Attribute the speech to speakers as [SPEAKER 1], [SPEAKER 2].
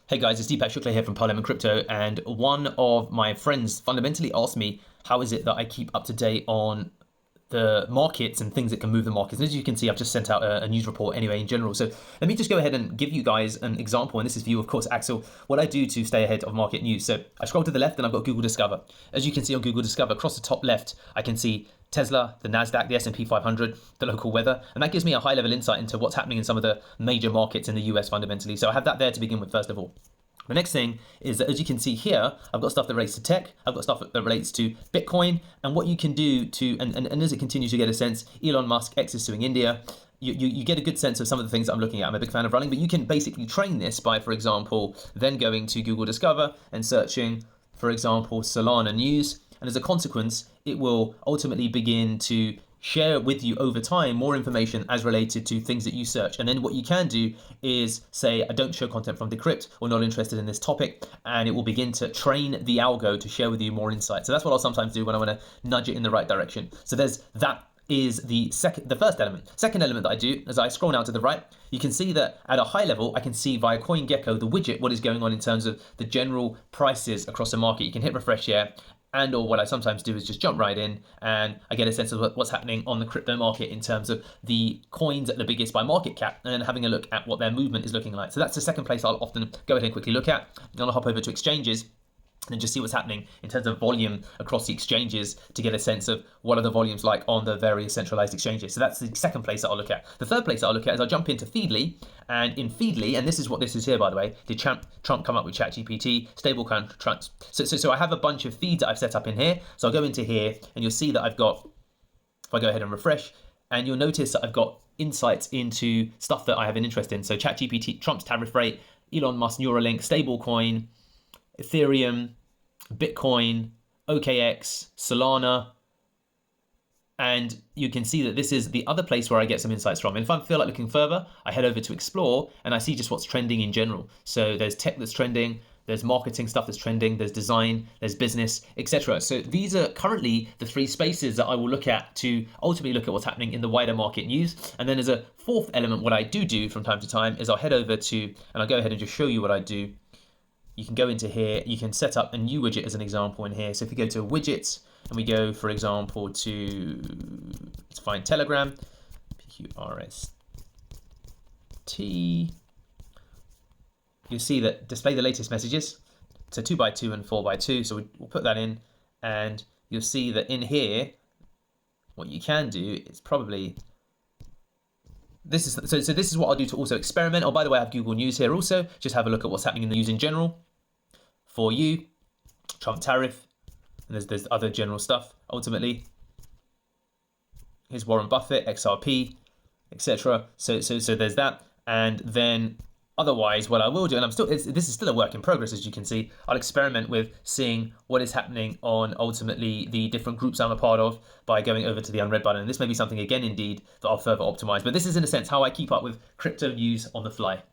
[SPEAKER 1] Hey guys, it's Deepak Patrick here from Parliament Crypto, and one of my friends fundamentally asked me, how is it that I keep up to date on the markets and things that can move the markets? And as you can see, I've just sent out a news report anyway in general. So let me just go ahead and give you guys an example, and this is for you, of course, Axel, what I do to stay ahead of market news. So I scroll to the left and I've got Google Discover. As you can see on Google Discover, across the top left, I can see Tesla, the NASDAQ, the S&P 500, the local weather, and that gives me a high-level insight into what's happening in some of the major markets in the US fundamentally. So I have that there to begin with, first of all. The next thing is that, as you can see here, I've got stuff that relates to tech, I've got stuff that relates to Bitcoin, and what you can do to, and as it continues to get a sense, Elon Musk, X is suing India, you get a good sense of some of the things that I'm looking at. I'm a big fan of running, but you can basically train this by, for example, then going to Google Discover and searching, for example, Solana news, and as a consequence, it will ultimately begin to share with you over time more information as related to things that you search. And then what you can do is say, I don't show content from Decrypt or not interested in this topic, and it will begin to train the algo to share with you more insight. So that's what I'll sometimes do when I want to nudge it in the right direction. So that is the first element. Second element that I do, as I scroll down to the right, you can see that at a high level, I can see via CoinGecko, the widget, what is going on in terms of the general prices across the market. You can hit refresh here, and or what I sometimes do is just jump right in and I get a sense of what's happening on the crypto market in terms of the coins at the biggest by market cap, and then having a look at what their movement is looking like. So that's the second place I'll often go ahead and quickly look at. I'm gonna hop over to exchanges and just see what's happening in terms of volume across the exchanges to get a sense of what are the volumes like on the various centralized exchanges. So that's the second place that I'll look at. The third place that I'll look at is I'll jump into Feedly, and in Feedly, and this is what this is here, by the way, did Trump come up with ChatGPT, stablecoin Trump. So I have a bunch of feeds that I've set up in here. So I'll go into here and you'll see that I've got, if I go ahead and refresh, and you'll notice that I've got insights into stuff that I have an interest in. So ChatGPT, Trump's tariff rate, Elon Musk, Neuralink, stablecoin, Ethereum, Bitcoin, OKX, Solana, and you can see that this is the other place where I get some insights from. And if I feel like looking further, I head over to Explore and I see just what's trending in general. So there's tech that's trending, there's marketing stuff that's trending, there's design, there's business, etc. So these are currently the three spaces that I will look at to ultimately look at what's happening in the wider market news. And then as a fourth element, what I do from time to time is I'll head over to, and I'll go ahead and just show you what I do. You can go into here, you can set up a new widget as an example in here. So if you go to widgets and we go, for example, let's find Telegram, PQRST, you'll see that display the latest messages. So 2x2 and 4x2. So we'll put that in, and you'll see that in here, what you can do is probably, this is what I'll do to also experiment. Oh, by the way, I have Google News here also. Just have a look at what's happening in the news in general. For you, Trump tariff, and there's other general stuff. Ultimately, here's Warren Buffett, XRP, etc. So there's that, and then otherwise, what I will do, and this is still a work in progress, as you can see. I'll experiment with seeing what is happening on ultimately the different groups I'm a part of by going over to the unread button. And this may be something again, indeed, that I'll further optimize. But this is in a sense how I keep up with crypto news on the fly.